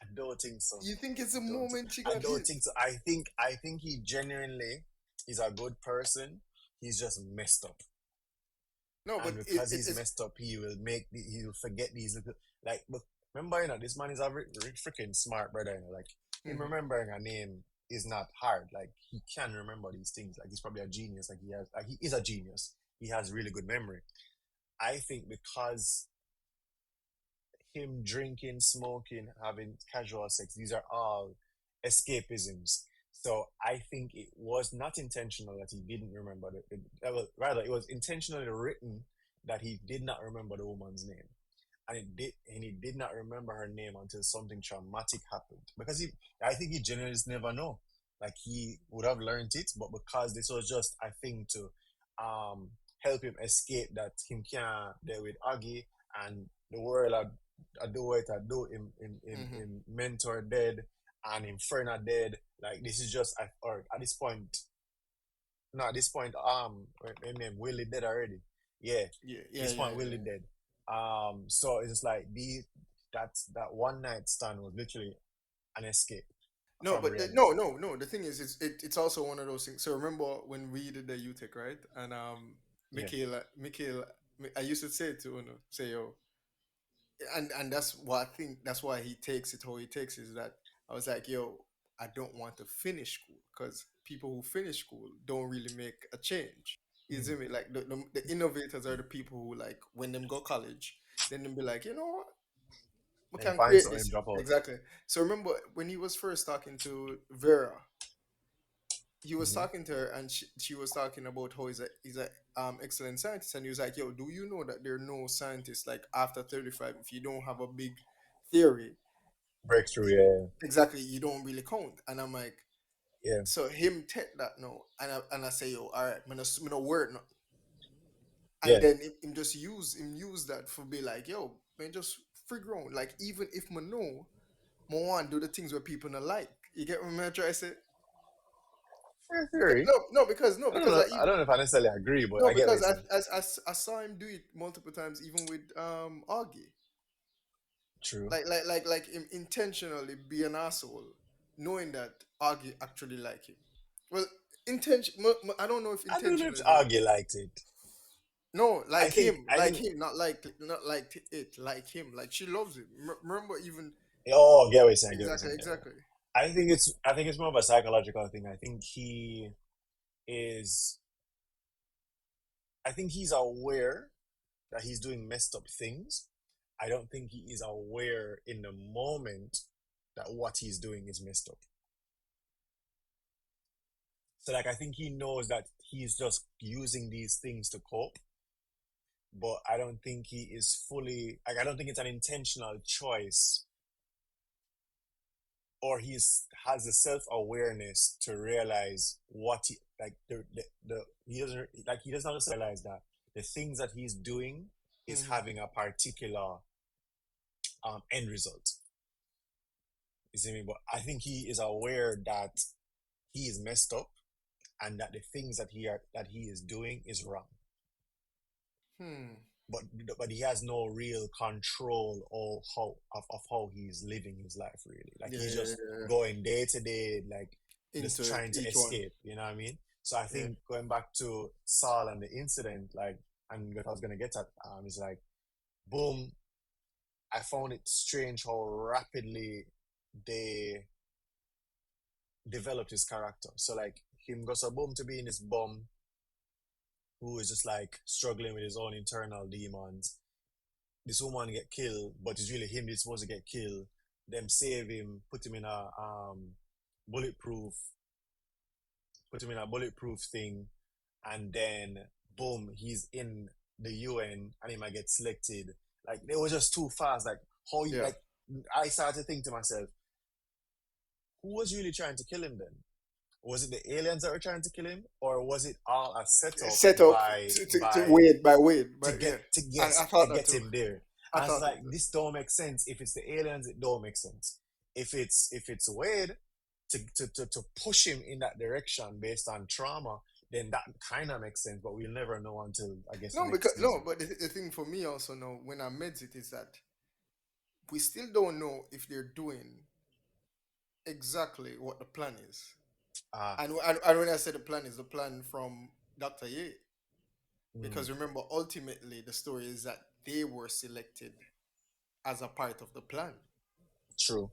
I don't think so. You think it's I a don't think moment she I got don't hit? think so. I think he genuinely is a good person. He's just messed up. No, but And because he's messed up, he will forget these little like but remember, this man is a freaking smart brother, like him Mhm. remembering a name is not hard. Like he can remember these things. Like he's probably a genius. He is a genius. He has really good memory. I think because him drinking, smoking, having casual sex, these are all escapisms. So I think it was not intentional that he didn't remember rather it was intentionally written that he did not remember the woman's name. And he did not remember her name until something traumatic happened. Because I think he genuinely just never know. Like he would have learned it, but because this was just a thing to help him escape that him can't there with Aggie and the world I do what I do Mhm. in mentor dead and in friend are dead. Like this is just or at this point no at this point name Willie dead already. Yeah. Yeah, At yeah, this yeah, point Willie yeah. dead. So it's just like that one night stand was literally an escape No, from but reality. no. The thing is, it's also one of those things. So remember when we did the UTech, right? And Yeah. Michaela, I used to say to Uno, say yo, and that's why I think that's why he takes it how he takes it, is that I was like, yo, I don't want to finish school because people who finish school don't really make a change. You see Mm. me? Like the innovators are the people who like when them go college, then them be like, you know what, we And can find create something this drop out. exactly. So remember when he was first talking to Vera, he was Mm-hmm. talking to her and she was talking about how he's a excellent scientist, and he was like, yo, do you know that there are no scientists like after 35 if you don't have a big theory, Breakthrough, yeah. exactly, you don't really count. And I'm like, Yeah. so him take that now, and I say, yo, all right, I'm gonna word no. And Yeah. then him just use that for be like, yo, man, just figure out like even if I know I want do the things where people not like, you get what I'm trying to say? Fair Because theory. I don't because know. like I don't even know if I necessarily agree, but no, I get what you're because saying. I saw him do it multiple times, even with Augie. True. Like him intentionally be an asshole, knowing that Augie actually like him. Well, I don't know if I don't know if intentionally though. Argue liked it. No, I like think. him, not like it, like him, like she loves him. Remember even Oh, get what you're saying. Get what you're exactly, saying. Yeah, exactly. yeah. I think it's more of a psychological thing. Is. I think he's aware that he's doing messed up things. I don't think he is aware in the moment that what he's doing is messed up. So like I think he knows that he's just using these things to cope, but I don't think he is fully like I don't think it's an intentional choice or he's has the self awareness to realize what he like the he doesn't understand realize that the things that he's doing is Hmm. having a particular end result. You see me? But I think he is aware that he is messed up and that the things that he is doing is wrong. Hmm. But but he has no real control of how he's living his life really. Like Yeah, he's yeah, just yeah, yeah. going day to day, like just Into trying to each one. escape. You know what I mean? So I Yeah. think going back to Saul and the incident, like, and what I was gonna get at, is like, boom. I found it strange how rapidly they developed his character. So like him goes a boom to being this bum who is just like struggling with his own internal demons. This woman get killed, but it's really him that's supposed to get killed. Them save him, bulletproof, put him in a bulletproof thing, and then boom, he's in the UN and he might get selected. Like they were just too fast. Like how he Yeah. like I started to think to myself, who was really trying to kill him then? Was it the aliens that were trying to kill him, or was it all a setup Set up to by Wade by Wade, to but get yeah, to I guess to thought that get too. him there? I I was thought that like, too. this don't make sense. If it's the aliens, it don't make sense. If it's Wade to push him in that direction based on trauma, then that kind of makes sense. But we'll never know until I guess the No, next because no, season. but the thing for me also now when I meds it is that we still don't know if they're doing exactly what the plan is. Ah, And when I say the plan is the plan from Dr. Ye, mm, because remember, ultimately the story is that they were selected as a part of the plan. true.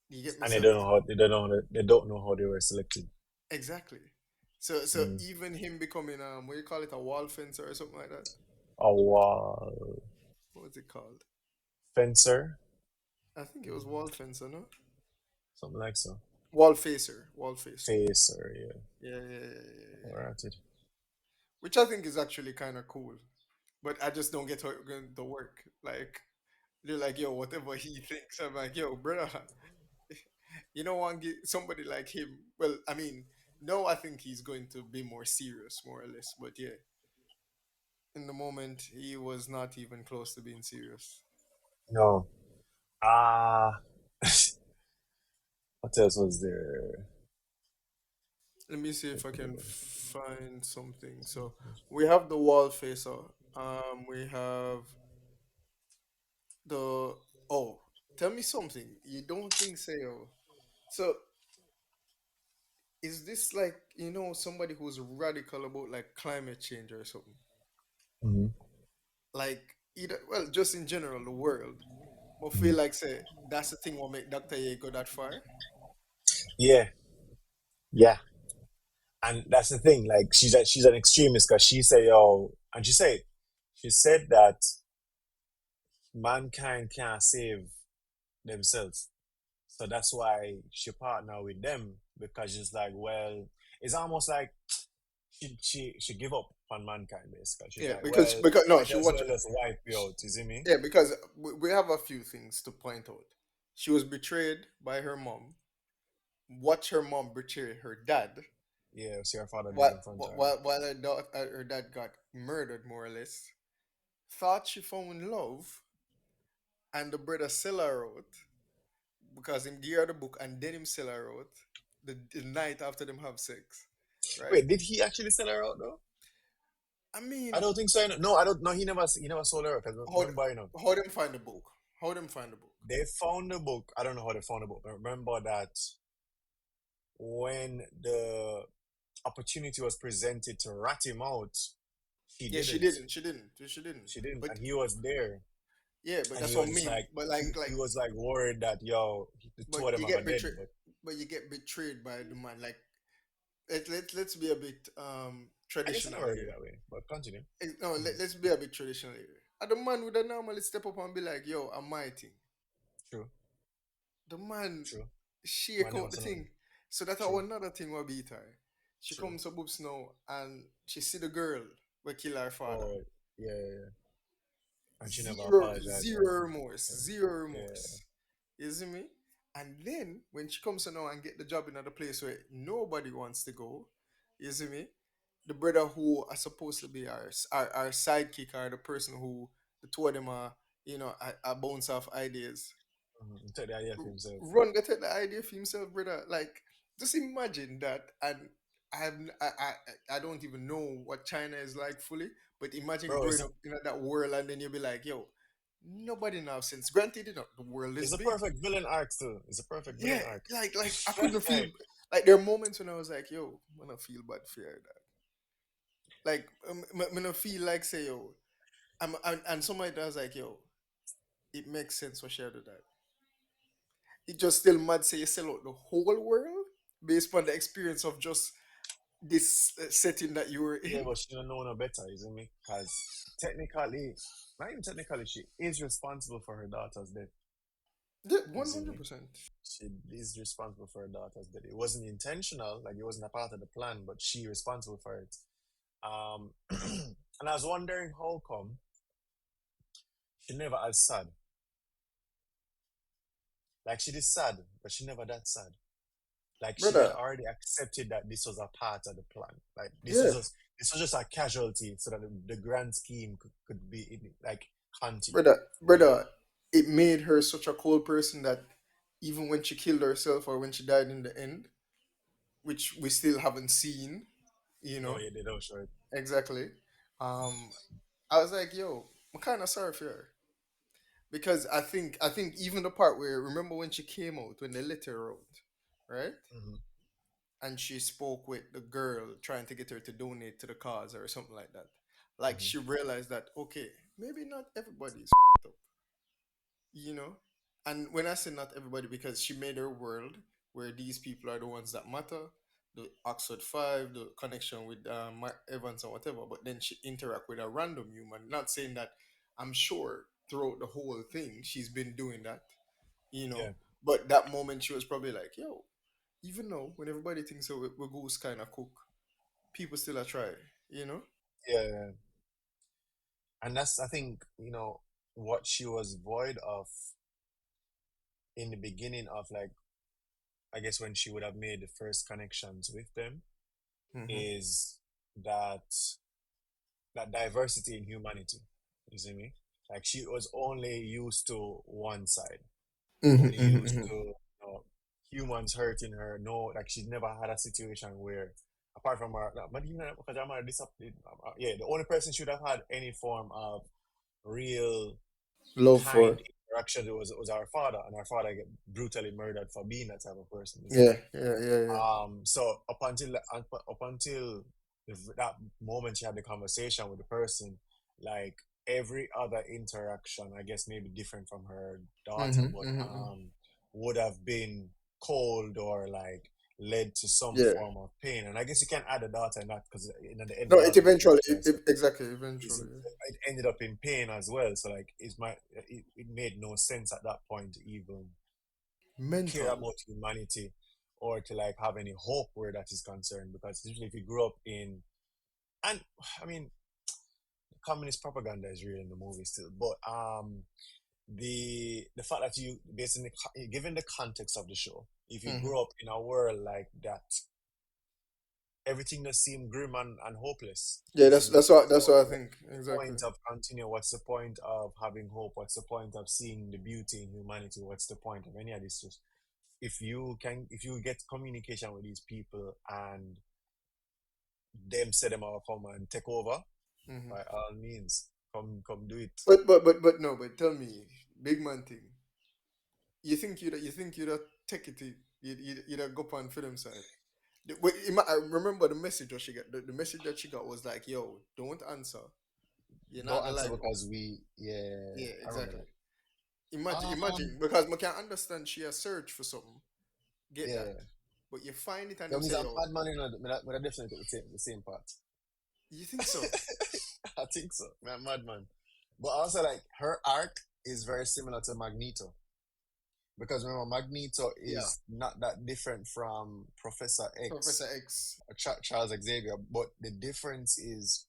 You get me? And they So don't know how they don't know how they were selected. exactly. So Mm. even him becoming what do you call it, a wall fencer or something like that. A wall What was it called? fencer, I think it was wall fencer, no? something like so. Wall facer, wall facer. Facer, yeah. Yeah, yeah, yeah, yeah, yeah. We're at it. Which I think is actually kind of cool. But I just don't get how it's going to work. Like they're like, yo, whatever he thinks. I'm like, yo, brother, you don't want to get somebody like him. Well, I mean, no, I think he's going to be more serious, more or less. But yeah, in the moment, he was not even close to being serious. No. Ah, what else was there? Let me see if I can find something. So we have the wall facer. We have the oh, tell me something. You don't think so? So is this like somebody who's radical about like climate change or something? Hmm. Like either well, just in general, the world. But Hmm. feel like say that's the thing what make Dr. Ye go that far. Yeah, yeah, and that's the thing. Like she's an extremist because she say yo, and she said that mankind can't save themselves, so that's why she partner with them because she's like, well, it's almost like she give up on mankind basically. She's Yeah, like, because well, because no, might she as watch. well just wipe you out. You see me? Yeah, because we have a few things to point out. She was betrayed by her mom. Watch her mom betray her dad. Yeah, see her father dead While in front of her. while her dad got murdered, more or less. Thought she found love, and the brother sell her out because him give her the book, and then him sell her out the night after them have sex, right? Wait, did he actually sell her out though? I I mean, don't think so. No, I don't. No, he never sold her. Cause how remember, how them find the book? How them find the book? they found the book. I don't know how they found the book. But remember that when the opportunity was presented to rat him out, she Yeah, she didn't. didn't. She didn't. She didn't. She didn't, But and he was there, yeah, but and that's he what I was mean. like, But he was like worried that yo, the but two of them you are gonna get dead. betrayed. But But you get betrayed by the man. Like let's be a bit I guess I traditional never heard it here. that way. But continue. No, Mhm. let's be a bit traditional here. And the man would have normally step up and be like, "Yo, I'm my thing." True, The man true. shake Man never out the said nothing. thing. So that's how True, another thing will beat her. She true. comes to Boobs now and she see the girl will kill her father. Oh yeah, yeah, yeah. And she never Zero, apologized for zero it. remorse, Yeah, zero yeah. remorse. You see me? And then when she comes to now and get the job in another place where nobody wants to go, you see me? The brother who are supposed to be our sidekick or the person who the two of them are bounce off ideas. Mm-hmm. Take the idea for himself. Run go take the idea for himself, brother. Like just imagine that. And I have I don't even know what China is like fully, but imagine Bro, growing up in that world and then you'll be like, yo, nobody now sense. Granted, the world is it's a big. perfect villain arc too. It's a perfect Yeah, villain arc. like I couldn't feel Like, like there are moments when I was like, yo, I don't feel bad for her, dad. Like I don't feel like say yo, and somebody does like yo, it makes sense for share to that. It just still mad say you sell out the whole world based on the experience of just this setting that you were yeah, in. but she don't know no better, isn't me? Because technically, not even technically, she is responsible for her daughter's death. Yeah, You one see hundred me? percent. She is responsible for her daughter's death. It wasn't intentional, like it wasn't a part of the plan, but she responsible for it. And I was wondering how come she never as sad. Like she is sad, but she never that sad. Like she had brother. already accepted that this was a part of the plan. Like Yeah, this was just a casualty, so that the grand scheme could be like continue. brother. It made her such a cold person that even when she killed herself or when she died in the end, which we still haven't seen, you No, know yeah, they don't show it. exactly. Um, I was like, yo, I'm kind of sorry for her because I think even the part where remember when she came out when the letter wrote, right? Hmm. And she spoke with the girl trying to get her to donate to the cause or something like that. Like Hmm. she realized that okay, maybe not everybody's up, you know. And when I say not everybody, because she made her world where these people are the ones that matter, the Oxford Five, the connection with Mark Evans and whatever. But then she interact with a random human. Not saying that I'm sure throughout the whole thing she's been doing that, you know. Yeah, But that moment she was probably like, yo, even though when everybody thinks so we goose kind of cook, people still a try, you know? yeah, yeah. And that's, I think, what she was void of in the beginning of, like, I guess when she would have made the first connections with them, Mm-hmm. is that that diversity in humanity. You see me? Like she was only used to one side, Mm-hmm, only used mm-hmm, to humans hurting her. No, like she's never had a situation where, apart from her, not even because I'm yeah, the only person she would have had any form of real love for. kind interaction was our father, and our father get brutally murdered for being that type of person. You see Yeah, me? yeah, yeah, yeah. So up until that moment she had the conversation with the person, like every other interaction, I guess maybe different from her daughter, Mm-hmm, but mm-hmm. would have been cold or like led to some Yeah. form of pain. And I guess you can add a daughter in that because in the end No, of it the eventually, pictures exactly, is eventually. it ended up in pain as well. So like it made no sense at that point to even care Mental. about humanity or to like have any hope where that is concerned, because usually if you grew up in, and I mean, communist propaganda is real in the movie still, but the fact that you basically, given the context of the show, if you Mm-hmm. grew up in a world like that, everything just seemed grim and hopeless. Yeah, You see that's me? that's what So that's what I what's think. the Exactly. point of continue? What's the point of having hope? What's the point of seeing the beauty in humanity? What's the point of any of this? Just if you get communication with these people and them say them will come and take over, Mm-hmm. by all means, come do it. But no, but tell me, big man thing. You think you'd take it, you'd go on film side. I remember the message that she got. The message that she got was like, "Yo, don't answer. You're not Don't gonna answer like." because yeah, Yeah, I remember exactly. that. Imagine, because I can understand she has searched for something, get that, Yeah. but you find it and That you means say, I'm "Yo, bad man, but I definitely take the same part. you think so?" I think so. I'm madman. But also, like, her arc is very similar to Magneto. Because remember, Magneto Yeah, is not that different from Professor Professor X, X. Charles Xavier. But the difference is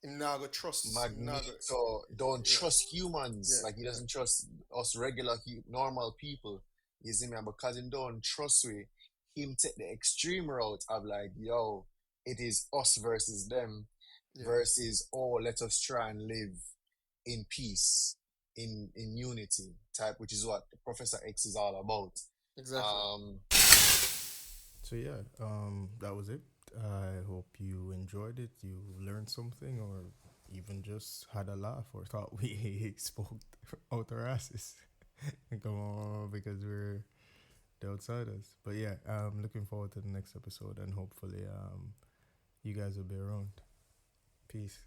Him now go trust. Him now go. Magneto don't Yeah, trust humans. yeah, Like, he yeah. doesn't trust us regular, normal people. You see me? And because he don't trust we, him take the extreme route of like, yo, it is us versus them Yeah, versus, oh, let us try and live in peace, in unity type, which is what Professor X is all about. exactly. Um, So yeah, that was it. I hope you enjoyed it. You learned something, or even just had a laugh, or thought we spoke out our asses. Come on, because we're the outsiders. But yeah, I'm looking forward to the next episode, and hopefully, you guys will be around. Peace.